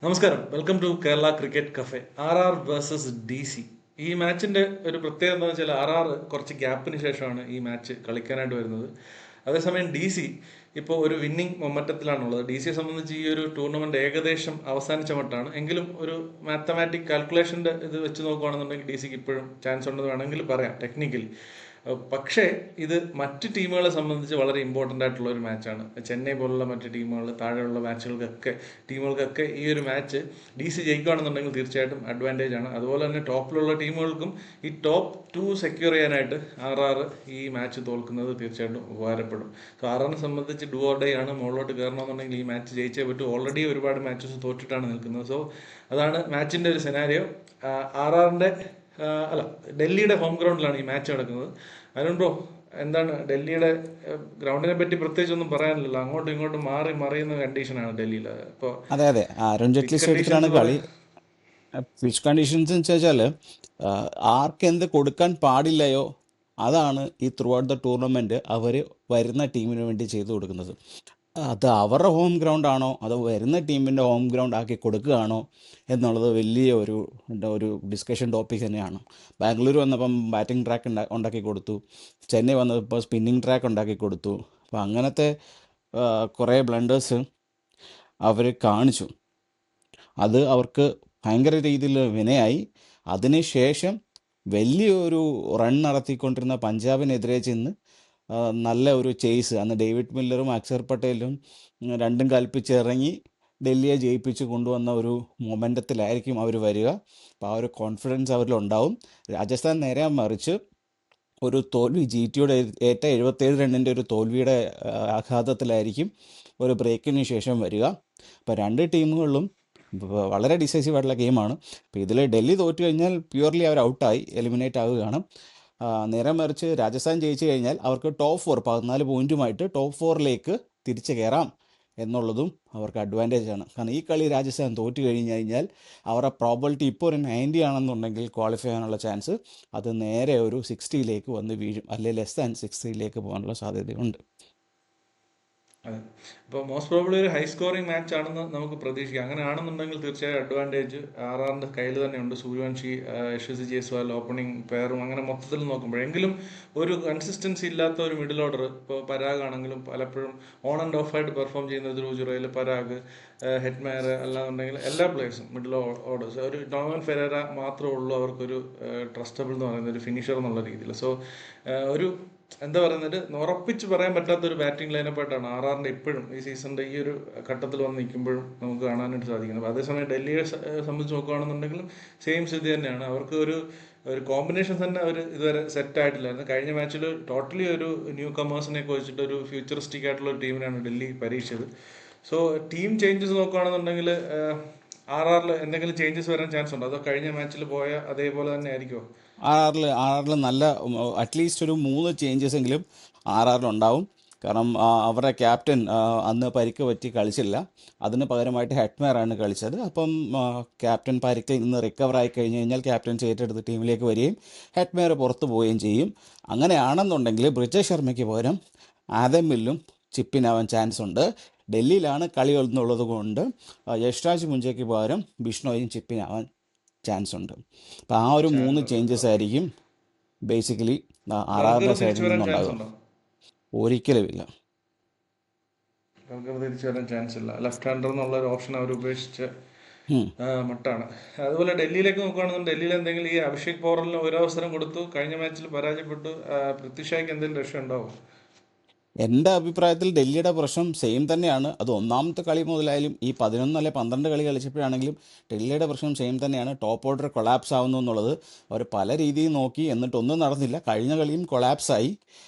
നമസ്കാരം, welcome to Kerala cricket cafe. R versus D C. ഈ മാച്ചിന്റെ ഒരു പ്രത്യേകത എന്താണെന്ന് വെച്ചാൽ കുറച്ച് ഗ്യാപ്പിന് ശേഷമാണ് ഈ മാച്ച് കളിക്കാനായിട്ട് വരുന്നത്. അതേസമയം ഡി സി ഇപ്പോൾ ഒരു വിന്നിംഗ് മൊമെറ്റത്തിലാണുള്ളത്. ഡി സിയെ സംബന്ധിച്ച് ഈ ഒരു ടൂർണമെന്റ് ഏകദേശം അവസാനിച്ച മട്ടാണ്. എങ്കിലും ഒരു മാത്തമാറ്റിക് കാൽക്കുലേഷന്റെ ഇത് വെച്ച് നോക്കുകയാണെന്നുണ്ടെങ്കിൽ ഡി സിക്ക് ഇപ്പോഴും ചാൻസ് ഉണ്ടെന്ന് വേണമെങ്കിൽ പറയാം ടെക്നിക്കലി. പക്ഷേ ഇത് മറ്റ് ടീമുകളെ സംബന്ധിച്ച് വളരെ ഇമ്പോർട്ടൻ്റ് ആയിട്ടുള്ള ഒരു മാച്ചാണ്. ചെന്നൈ പോലുള്ള മറ്റ് ടീമുകൾ, താഴെയുള്ള ടീമുകൾക്കൊക്കെ ഈ ഒരു മാച്ച് ഡി സി ജയിക്കുകയാണെന്നുണ്ടെങ്കിൽ തീർച്ചയായിട്ടും അഡ്വാൻറ്റേജ് ആണ്. അതുപോലെ തന്നെ ടോപ്പിലുള്ള ടീമുകൾക്കും ഈ ടോപ്പ് 2 സെക്യൂർ ചെയ്യാനായിട്ട് ഈ മാച്ച് തോൽക്കുന്നത് തീർച്ചയായിട്ടും ഉപകാരപ്പെടും. സോ സംബന്ധിച്ച് ഡു ഓർ ഡേ ആണ്. മുകളിലോട്ട് കയറണമെന്നുണ്ടെങ്കിൽ ഈ മാച്ച് ജയിച്ചേ പറ്റൂ. ഓൾറെഡി ഒരുപാട് മാച്ചസ് തോറ്റിട്ടാണ് നിൽക്കുന്നത്. സോ അതാണ് മാച്ചിൻ്റെ ഒരു സെനാരിയോ. ആറിൻ്റെ അല്ല, ഡൽഹിയുടെ ഹോം ഗ്രൗണ്ടിലാണ് ഈ മാച്ച് നടക്കുന്നത്. അരുൺ ബ്രോ, എന്താണ് ഡൽഹിയുടെ ഗ്രൗണ്ടിനെ പറ്റി പ്രത്യേകിച്ച് ഒന്നും പറയാനില്ലല്ലോ. അങ്ങോട്ടും ഇങ്ങോട്ടും മാറി മറിയുന്ന കണ്ടീഷനാണ് ഡൽഹിയിൽ. ഇപ്പോൾ അതെ അതെ, അരുൺ ജെയ്റ്റ്ലി പിച്ച് സ്റ്റേഡിയത്തിലാണ് കണ്ടീഷൻസ് കളി. പിച്ച് കണ്ടീഷൻസ് എന്ന് വെച്ചാൽ ആർക്ക് എന്ത് കൊടുക്കാൻ പാടില്ലയോ അതാണ് ഈ ത്രൂ ഔട്ട് ദ ടൂർണമെൻറ്റ് അവർ വരുന്ന ടീമിന് വേണ്ടി ചെയ്തു കൊടുക്കുന്നത്. അത് അവരുടെ ഹോം ഗ്രൗണ്ട് ആണോ അതോ വരുന്ന ടീമിൻ്റെ ഹോം ഗ്രൗണ്ട് ആക്കി കൊടുക്കുകയാണോ എന്നുള്ളത് വലിയ ഒരു ഡിസ്കഷൻ ടോപ്പിക് തന്നെയാണ്. ബാംഗ്ലൂർ വന്നപ്പം ബാറ്റിംഗ് ട്രാക്ക് ഉണ്ടാക്കി കൊടുത്തു, ചെന്നൈ വന്നപ്പോൾ സ്പിന്നിങ് ട്രാക്ക് ഉണ്ടാക്കി കൊടുത്തു. അപ്പോൾ അങ്ങനത്തെ കുറേ ബ്ലണ്ടേഴ്സ് അവർ കാണിച്ചു. അത് അവർക്ക് ഭയങ്കര രീതിയിൽ വിനയായി. അതിനുശേഷം വലിയൊരു റൺ നടത്തിക്കൊണ്ടിരുന്ന പഞ്ചാബിനെതിരെ ചെന്ന് നല്ല ഒരു ചേസ്, അന്ന് ഡേവിഡ് മില്ലറും അക്ഷർ പട്ടേലും രണ്ടും കൽപ്പിച്ചിറങ്ങി ഡൽഹിയെ ജയിപ്പിച്ച് കൊണ്ടുവന്ന ഒരു മൊമെൻറ്റത്തിലായിരിക്കും അവർ വരിക. അപ്പോൾ ആ ഒരു കോൺഫിഡൻസ് അവരിലുണ്ടാവും. രാജസ്ഥാൻ നേരെ മറിച്ച് ഒരു തോൽവി, ജി ടിയുടെ ഏറ്റ 77 റണ്ണിൻ്റെ ഒരു തോൽവിയുടെ ആഘാതത്തിലായിരിക്കും ഒരു ബ്രേക്കിന് ശേഷം വരിക. അപ്പോൾ രണ്ട് ടീമുകളിലും വളരെ ഡിസൈസീവ് ആയിട്ടുള്ള ഗെയിമാണ്. അപ്പോൾ ഇതിൽ ഡൽഹി തോറ്റു കഴിഞ്ഞാൽ പ്യുവർലി അവർ ഔട്ടായി, എലിമിനേറ്റ് ആവുകയാണ്. നേരെ മറിച്ച് രാജസ്ഥാൻ ജയിച്ചു കഴിഞ്ഞാൽ അവർക്ക് ടോപ്പ് 4 14 പോയിൻറ്റുമായിട്ട് ടോപ്പ് 4ലേക്ക് തിരിച്ചു കയറാം എന്നുള്ളതും അവർക്ക് അഡ്വാൻറ്റേജ് ആണ്. കാരണം ഈ കളി രാജസ്ഥാൻ തോറ്റു കഴിഞ്ഞ് കഴിഞ്ഞാൽ അവരുടെ പ്രോബിലിറ്റി ഇപ്പോൾ ഒരു 90 ആണെന്നുണ്ടെങ്കിൽ ക്വാളിഫൈ ചെയ്യാനുള്ള ചാൻസ് അത് നേരെ ഒരു 60ലേക്ക് വന്ന് വീഴും, അല്ലെങ്കിൽ ലെസ് ദാൻ 60ലേക്ക് പോകാനുള്ള സാധ്യതയുണ്ട്. അതെ. അപ്പോൾ മോസ്റ്റ് പ്രോബ്ലി ഒരു ഹൈ സ്കോറിംഗ് മാച്ച് ആണെന്ന് നമുക്ക് പ്രതീക്ഷിക്കാം. അങ്ങനെ ആണെന്നുണ്ടെങ്കിൽ തീർച്ചയായും അഡ്വാൻറ്റേജ് ആറിൻ്റെ കയ്യിൽ തന്നെയുണ്ട്. സൂര്യവംശി, യശസ്വി ജയ്സ്വാൾ ഓപ്പണിംഗ് പെയറും അങ്ങനെ മൊത്തത്തിൽ നോക്കുമ്പോഴെങ്കിലും ഒരു കൺസിസ്റ്റൻസി ഇല്ലാത്ത ഒരു മിഡിൽ ഓർഡർ. ഇപ്പോൾ പരാഗ് ആണെങ്കിലും പലപ്പോഴും ഓൺ ആൻഡ് ഓഫ് ആയിട്ട് പെർഫോം ചെയ്യുന്ന ധ്രുവ് പരാഗ്, ഹെഡ്മയർ, അല്ലാന്നുണ്ടെങ്കിൽ എല്ലാ പ്ലേയേഴ്സും മിഡിൽ ഓർഡേഴ്സ്. ഒരു നോവൻ ഫെരേര മാത്രമേ ഉള്ളൂ അവർക്കൊരു ട്രസ്റ്റബിൾ എന്ന് പറയുന്ന ഒരു ഫിനിഷർ എന്നുള്ള രീതിയിൽ. സോ ഒരു എന്താ പറയുന്നത്, ഉറപ്പിച്ച് പറയാൻ പറ്റാത്തൊരു ബാറ്റിംഗ് ലൈനപ്പായിട്ടാണ് ആറിൻ്റെ ഇപ്പോഴും ഈ സീസണിൻ്റെ ഈ ഒരു ഘട്ടത്തിൽ വന്ന് നിൽക്കുമ്പോഴും നമുക്ക് കാണാനായിട്ട് സാധിക്കുന്നത്. അതേസമയം ഡൽഹിയെ സംബന്ധിച്ച് നോക്കുകയാണെന്നുണ്ടെങ്കിലും സെയിം സ്ഥിതി തന്നെയാണ്. അവർക്ക് ഒരു കോമ്പിനേഷൻ തന്നെ അവർ ഇതുവരെ സെറ്റ് ആയിട്ടില്ലായിരുന്നു. കഴിഞ്ഞ മാച്ചിൽ ടോട്ടലി ഒരു ന്യൂ കമേഴ്സിനെയൊക്കെ വെച്ചിട്ട് ഒരു ഫ്യൂച്ചറിസ്റ്റിക് ആയിട്ടുള്ള ഒരു ടീമിനാണ് ഡൽഹി പരീക്ഷിച്ചത്. സോ ടീം ചേഞ്ചസ് നോക്കുകയാണെന്നുണ്ടെങ്കിൽ ആറിൽ എന്തെങ്കിലും ചേഞ്ചസ് വരാൻ ചാൻസ് ഉണ്ടോ, അതോ കഴിഞ്ഞ മാച്ചിൽ പോയ അതേപോലെ തന്നെ ആയിരിക്കുമോ? ആറിൽ നല്ല അറ്റ്ലീസ്റ്റ് ഒരു 3 ചേഞ്ചസ് എങ്കിലും ഉണ്ടാവും. കാരണം അവരുടെ ക്യാപ്റ്റൻ അന്ന് പരിക്ക് പറ്റി കളിച്ചില്ല. അതിന് പകരമായിട്ട് ഹെഡ്മയറാണ് കളിച്ചത്. അപ്പം ക്യാപ്റ്റൻ പരിക്കിൽ നിന്ന് റിക്കവർ ആയി കഴിഞ്ഞ് കഴിഞ്ഞാൽ ക്യാപ്റ്റൻസി ഏറ്റെടുത്ത് ടീമിലേക്ക് വരികയും ഹെഡ്മയർ പുറത്തു പോവുകയും ചെയ്യും. അങ്ങനെയാണെന്നുണ്ടെങ്കിൽ ബ്രിജേഷ് ശർമ്മയ്ക്ക് പകരം ആദം മില്ലും ചിപ്പിനാവാൻ ചാൻസ് ഉണ്ട്. ഡൽഹിയിലാണ് കളി എന്നുള്ളത് കൊണ്ട് യഷ്രാജ് മുഞ്ചയ്ക്ക് പകരം ബിഷ്ണോയും ചിപ്പിനാവാൻ ചാൻസ് ഉണ്ട്. അപ്പം ആ ഒരു 3 ചേഞ്ചസ് ആയിരിക്കും ബേസിക്കലി ആറാറിൻ്റെ സൈഡിൽ നിന്നുണ്ടാകുക. ഒരിക്കലുമില്ല, തിരിച്ചു വരാൻ ചാൻസ് ഇല്ല. ലെഫ്റ്റ് ഹാൻഡർ എന്നുള്ള ഒരു ഓപ്ഷൻ അവർ ഉപേക്ഷിച്ച് മട്ടാണ്. അതുപോലെ ഡൽഹിയിലേക്ക് നോക്കുകയാണെന്നുണ്ടെങ്കിൽ ഡൽഹിയിൽ എന്തെങ്കിലും ഈ അഭിഷേക് പോറലിന് ഒരു അവസരം കൊടുത്തു, കഴിഞ്ഞ മാച്ചിൽ പരാജയപ്പെട്ടു. പൃഥ്വി ഷായ്ക്ക് എന്തെങ്കിലും രക്ഷ ഉണ്ടാവും? എൻ്റെ അഭിപ്രായത്തിൽ ഡൽഹിയുടെ പ്രശ്നം സെയിം തന്നെയാണ്. അത് ഒന്നാമത്തെ കളി മുതലായാലും ഈ 11 അല്ലെ 12 കളി കളിച്ചപ്പോഴാണെങ്കിലും ഡൽഹിയുടെ പ്രശ്നം സെയിം തന്നെയാണ്. ടോപ്പ് ഓർഡർ കൊളാപ്സ് ആവുന്നു എന്നുള്ളത് അവർ പല രീതിയിൽ നോക്കി, എന്നിട്ടൊന്നും നടന്നില്ല. കഴിഞ്ഞ കളിയും കൊളാപ്സായി.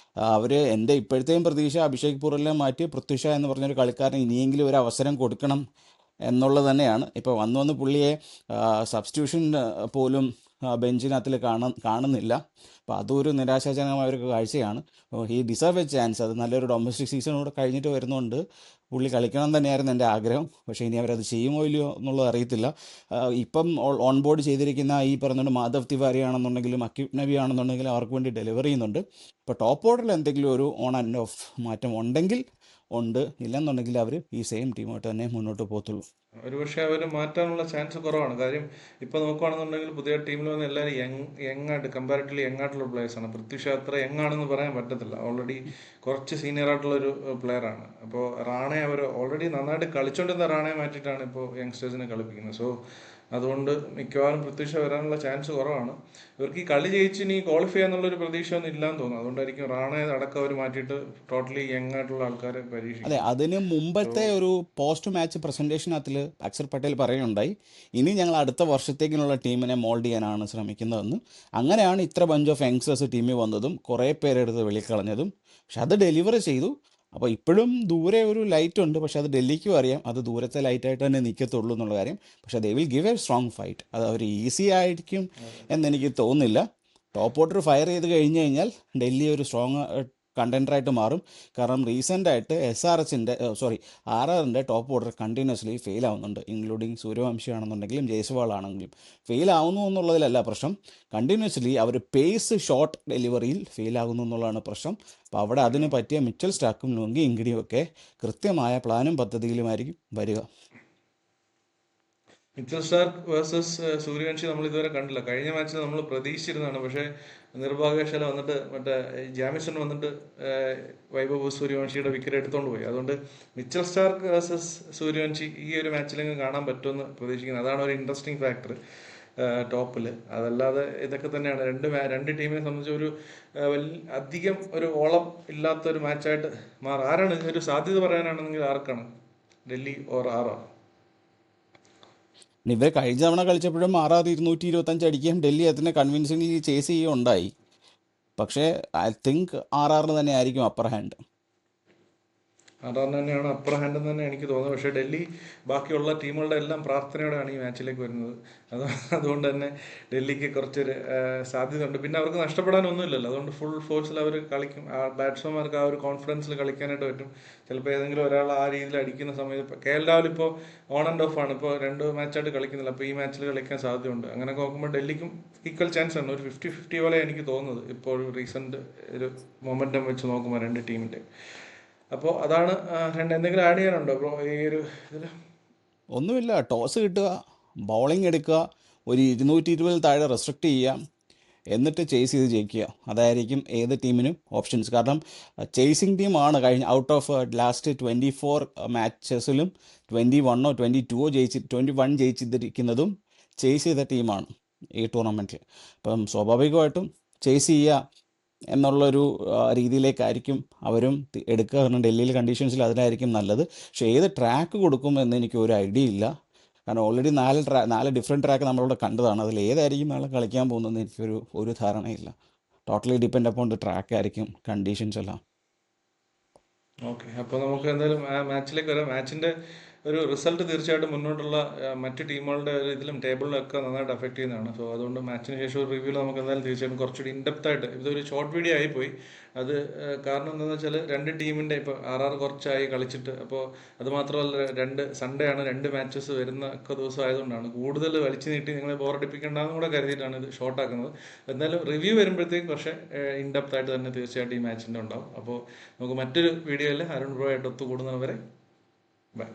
അവർ എൻ്റെ ഇപ്പോഴത്തെയും പ്രതീക്ഷ അഭിഷേക് പൂറലിനെ മാറ്റി പൃഥ്വി ഷാ എന്ന് പറഞ്ഞൊരു കളിക്കാരന് ഇനിയെങ്കിലും ഒരു അവസരം കൊടുക്കണം എന്നുള്ളത് തന്നെയാണ്. ഇപ്പോൾ വന്ന് പുള്ളിയെ സബ്സ്റ്റിറ്റ്യൂഷൻ പോലും ബെഞ്ചിനകത്തിൽ കാണുന്നില്ല. അപ്പോൾ അതൊരു നിരാശാജനകമായ ഒരു കാഴ്ചയാണ്. ഈ ഡിസർവ് എ ചാൻസ്. അത് നല്ലൊരു ഡൊമസ്റ്റിക് സീസൺ കൂടെ കഴിഞ്ഞിട്ട് വരുന്നുണ്ട്. പുള്ളി കളിക്കണം തന്നെയായിരുന്നു എൻ്റെ ആഗ്രഹം. പക്ഷേ ഇനി അവരത് ചെയ്യുമോ ഇല്ലയോ എന്നുള്ളത് അറിയത്തില്ല. ഇപ്പം ഓൺ ബോർഡ് ചെയ്തിരിക്കുന്ന ഈ പറഞ്ഞുകൊണ്ട് മാധവ് തിവാരി ആണെന്നുണ്ടെങ്കിലും അക്യൂബ് നബി ആണെന്നുണ്ടെങ്കിലും അവർക്ക് വേണ്ടി ഡെലിവർ ചെയ്യുന്നുണ്ട്. ഇപ്പോൾ ടോപ്പ് ഓർഡറിൽ എന്തെങ്കിലും ഒരു ഓൺ ആൻഡ് ഓഫ് മാറ്റം ഉണ്ടെങ്കിൽ ഉണ്ട്, ഇല്ലെന്നുണ്ടെങ്കിൽ അവർ ഈ സെയിം ടീമായിട്ട് തന്നെ മുന്നോട്ട് പോകത്തുള്ളൂ. ഒരുപക്ഷെ അവർ മാറ്റാനുള്ള ചാൻസ് കുറവാണ്. കാര്യം ഇപ്പോൾ നോക്കുകയാണെന്നുണ്ടെങ്കിൽ പുതിയ ടീമിൽ വന്ന എല്ലാവരും യങ്ങായിട്ട് കമ്പാരിറ്റീവ്ലി യങ്ങായിട്ടുള്ള പ്ലേയേഴ്സാണ്. പൃഥ്വി ഷാ അത്ര യങ്ങാണെന്ന് പറയാൻ പറ്റത്തില്ല. ഓൾറെഡി കുറച്ച് സീനിയർ ആയിട്ടുള്ളൊരു പ്ലെയറാണ്. അപ്പോൾ റാണെ അവർ ഓൾറെഡി നന്നായിട്ട് കളിച്ചുകൊണ്ടിരുന്ന റാണയെ മാറ്റിയിട്ടാണ് ഇപ്പോൾ യങ്സ്റ്റേഴ്സിനെ കളിപ്പിക്കുന്നത്. സോ അതുകൊണ്ട് മിക്കവാറും പൃഥ്വി ഷാ വരാനുള്ള ചാൻസ് കുറവാണ്. ഇവർക്ക് ഈ കളി ജയിച്ച് ഇനി ക്വാളിഫൈ ചെയ്യാന്നുള്ളൊരു പ്രതീക്ഷയൊന്നും ഇല്ലാന്ന് തോന്നുന്നു. അതുകൊണ്ടായിരിക്കും റാണെ അടക്കം അവർ മാറ്റിയിട്ട് ടോട്ടലി യങ് ആയിട്ടുള്ള ആൾക്കാരെ അതെ, പരീക്ഷിക്കുന്നത്. അതിന് സോ മുമ്പത്തെ ഒരു പോസ്റ്റ് മാച്ച് പ്രസൻറ്റേഷനകത്തിൽ അക്ഷർ പട്ടേൽ പറയുകയുണ്ടായി, ഇനി ഞങ്ങൾ അടുത്ത വർഷത്തേക്കിനുള്ള ടീമിനെ മോൾഡ് ചെയ്യാനാണ് ശ്രമിക്കുന്നതെന്ന്. അങ്ങനെയാണ് ഇത്ര ബഞ്ച് ഓഫ് യങ്സ്റ്റേഴ്സ് ടീമിൽ വന്നതും കുറേ പേരെടുത്ത് വെളിക്കളഞ്ഞതും. പക്ഷെ അത് ഡെലിവർ ചെയ്തു. അപ്പോൾ ഇപ്പോഴും ദൂരെ ഒരു ലൈറ്റ് ഉണ്ട്, പക്ഷെ അത് ഡൽഹിക്കും അറിയാം അത് ദൂരത്തെ ലൈറ്റായിട്ട് തന്നെ നിൽക്കത്തുള്ളൂ എന്നുള്ള കാര്യം. പക്ഷെ they will give A strong fight. അത് അവർ ഈസി ആയിരിക്കും എന്നെനിക്ക് തോന്നുന്നില്ല. ടോപ്പ് ഓർഡർ ഫയർ ചെയ്ത് കഴിഞ്ഞ് കഴിഞ്ഞാൽ ഡൽഹി ഒരു സ്ട്രോങ് കണ്ടൻറ്ററായിട്ട് മാറും. കാരണം റീസെൻ്റായിട്ട് ആർ ആറിൻ്റെ ടോപ്പ് ഓർഡർ കണ്ടിന്യൂസ്ലി ഫെയിൽ ആവുന്നുണ്ട്, ഇൻക്ലൂഡിങ് സൂര്യവംശി ആണെന്നുണ്ടെങ്കിലും ജയ്സ്വാൾ ആണെങ്കിലും. ഫെയിൽ ആവുന്നു എന്നുള്ളതിലല്ല പ്രശ്നം, കണ്ടിന്യൂസ്ലി അവർ പേസ് ഷോട്ട് ഡെലിവറിയിൽ ഫെയിൽ ആകുന്നു എന്നുള്ളതാണ് പ്രശ്നം. അപ്പോൾ അവിടെ അതിന് പറ്റിയ മിച്ചൽ സ്റ്റാക്കും ലുങ്കി ഇൻഗ്രിയും ഒക്കെ കൃത്യമായ പ്ലാനും പദ്ധതിയിലുമായിരിക്കും വരിക. മിച്ചൽ സ്റ്റാർക്ക് വേഴ്സസ് സൂര്യവംശി നമ്മൾ ഇതുവരെ കണ്ടില്ല. കഴിഞ്ഞ മാച്ചിൽ നമ്മൾ പ്രതീക്ഷിച്ചിരുന്നതാണ്. പക്ഷേ നിർഭാഗ്യവശാൽ വന്നിട്ട് മറ്റേ ജാമിസൺ വന്നിട്ട് വൈഭവ് സൂര്യവംശിയുടെ വിക്കറ്റ് എടുത്തുകൊണ്ട് പോയി. അതുകൊണ്ട് മിച്ചൽ സ്റ്റാർക്ക് വേഴ്സസ് സൂര്യവംശി ഈ ഒരു മാച്ചിലെങ്കിലും കാണാൻ പറ്റുമെന്ന് പ്രതീക്ഷിക്കുന്നത്. അതാണ് ഒരു ഇൻട്രസ്റ്റിംഗ് ഫാക്ടർ ടോപ്പിൽ. അതല്ലാതെ ഇതൊക്കെ തന്നെയാണ് രണ്ട് ടീമിനെ സംബന്ധിച്ച് ഒരു അധികം ഒരു ഓളം ഇല്ലാത്ത ഒരു മാച്ചായിട്ട് മാറും. ആരാണ് ഒരു സാധ്യത പറയാനാണെന്നെങ്കിൽ ആർക്കാണ്? Delhi or R? ഇവർ കഴിഞ്ഞ തവണ കളിച്ചപ്പോഴും 6,225 അടിക്കുകയും ഡൽഹി അതിനെ കൺവിൻസിംഗ്ലി ചേസ് ചെയ്യുകയും ഉണ്ടായി. പക്ഷേ ഐ തിങ്ക് ആറിന് തന്നെ ആയിരിക്കും അപ്പർ ഹാൻഡ്. അതാണ് തന്നെയാണ് അപ്പർ ഹാൻഡ് എന്ന് തന്നെ എനിക്ക് തോന്നുന്നത്. പക്ഷേ ഡൽഹി ബാക്കിയുള്ള ടീമുകളുടെ എല്ലാം പ്രാർത്ഥനയോടെയാണ് ഈ മാച്ചിലേക്ക് വരുന്നത്. അതുകൊണ്ട് തന്നെ ഡൽഹിക്ക് കുറച്ചൊരു സാധ്യതയുണ്ട്. പിന്നെ അവർക്ക് നഷ്ടപ്പെടാനൊന്നുമില്ലല്ലോ. അതുകൊണ്ട് ഫുൾ ഫോഴ്സിൽ അവർ കളിക്കും. ആ ബാറ്റ്സ്മാൻമാർക്ക് ആ ഒരു കോൺഫിഡൻസിൽ കളിക്കാനായിട്ട് പറ്റും. ചിലപ്പോൾ ഏതെങ്കിലും ഒരാൾ ആ രീതിയിൽ അടിക്കുന്ന സമയത്ത് കെ എൽ രാഹുൽ ഇപ്പോൾ ഓൺ ആൻഡ് ഓഫ് ആണ്. ഇപ്പോൾ 2 മാച്ചായിട്ട് കളിക്കുന്നില്ല. അപ്പോൾ ഈ മാച്ചിൽ കളിക്കാൻ സാധ്യതയുണ്ട്. അങ്ങനെ നോക്കുമ്പോൾ ഡൽഹിക്കും ഈക്വൽ ചാൻസ് ആണ്. ഒരു 50-50 പോലെ എനിക്ക് തോന്നുന്നത് ഇപ്പോൾ ഒരു റീസെൻറ്റ് ഒരു മൊമെൻറ്റം വെച്ച് നോക്കുമ്പോൾ രണ്ട് ടീമിൻ്റെ. അപ്പോൾ അതാണ് എന്തെങ്കിലും ആഡ് ചെയ്യാനുണ്ടോ ബ്രോ ഈ ഒരു ഇതിൽ? ഒന്നുമില്ല, ടോസ് കിട്ടുക, ബൗളിംഗ് എടുക്കുക, ഒരു 220 താഴെ റെസ്ട്രിക്റ്റ് ചെയ്യുക, എന്നിട്ട് ചേസ് ചെയ്ത് ജയിക്കുക. അതായിരിക്കും ഏത് ടീമിനും ഓപ്ഷൻസ്. കാരണം ചേസിങ് ടീമാണ് കഴിഞ്ഞ ഔട്ട് ഓഫ് ലാസ്റ്റ് 24 മാച്ചസിലും 21 21 ജയിച്ചിരിക്കുന്നതും ചേസ് ചെയ്ത ടീമാണ് ഈ ടൂർണമെൻറ്റിൽ. അപ്പം സ്വാഭാവികമായിട്ടും ചേസ് ചെയ്യുക എന്നുള്ളൊരു രീതിയിലേക്കായിരിക്കും അവരും എടുക്കുക. കാരണം ഡൽഹിയിൽ കണ്ടീഷൻസിൽ അതിനായിരിക്കും നല്ലത്. പക്ഷേ ഏത് ട്രാക്ക് കൊടുക്കുമെന്ന് എനിക്ക് ഒരു ഐഡിയ ഇല്ല. കാരണം ഓൾറെഡി 4 ഡിഫറെൻറ്റ് ട്രാക്ക് നമ്മളിവിടെ കണ്ടതാണ്. അതിൽ ഏതായിരിക്കും നാളെ കളിക്കാൻ പോകുന്നതെന്ന് എനിക്കൊരു ധാരണയില്ല. Totally depend upon the track ആയിരിക്കും കണ്ടീഷൻസ് എല്ലാം. ഓക്കെ, അപ്പോൾ നമുക്ക് എന്തായാലും ആ മാച്ചിലേക്ക് വരാം. മാച്ചിൻ്റെ ഒരു റിസൾട്ട് തീർച്ചയായിട്ടും മുന്നോട്ടുള്ള മറ്റ് ടീമുകളുടെ ഇതിലും ടേബിളിലും ഒക്കെ നന്നായിട്ട് അഫക്റ്റ് ചെയ്യുന്നതാണ്. സോ അതുകൊണ്ട് മാച്ചിന് ശേഷം ഒരു റിവ്യൂവിൽ നമുക്ക് എന്തായാലും തീർച്ചയായിട്ടും കുറച്ചുകൂടി ഇൻഡെപ്ത് ആയിട്ട്, ഇതൊരു ഷോർട്ട് വീഡിയോ ആയിപ്പോയി. അത് കാരണം എന്താണെന്ന് വെച്ചാൽ രണ്ട് ടീമിൻ്റെ ഇപ്പോൾ ആർ കുറച്ചായി കളിച്ചിട്ട്, അപ്പോൾ അതുമാത്രമല്ല സൺഡേ ആണ് 2 മാച്ചസ് വരുന്ന ഒക്കെ ദിവസം ആയതുകൊണ്ടാണ് കൂടുതൽ വലിച്ചു നീട്ടി നിങ്ങളെ ബോറടിപ്പിക്കേണ്ടെന്നും കൂടെ കരുതിയിട്ടാണ് ഇത് ഷോർട്ടാക്കുന്നത്. എന്തായാലും റിവ്യൂ വരുമ്പോഴത്തേക്ക് പക്ഷേ ഇൻഡെപ്ത് ആയിട്ട് തന്നെ തീർച്ചയായിട്ടും ഈ മാച്ചിൻ്റെ ഉണ്ടാവും. അപ്പോൾ നമുക്ക് മറ്റൊരു വീഡിയോയിൽ അരുൺ ബ്രോ ആയിട്ട് ഒത്തുകൂടുന്നവരെ ബൈ.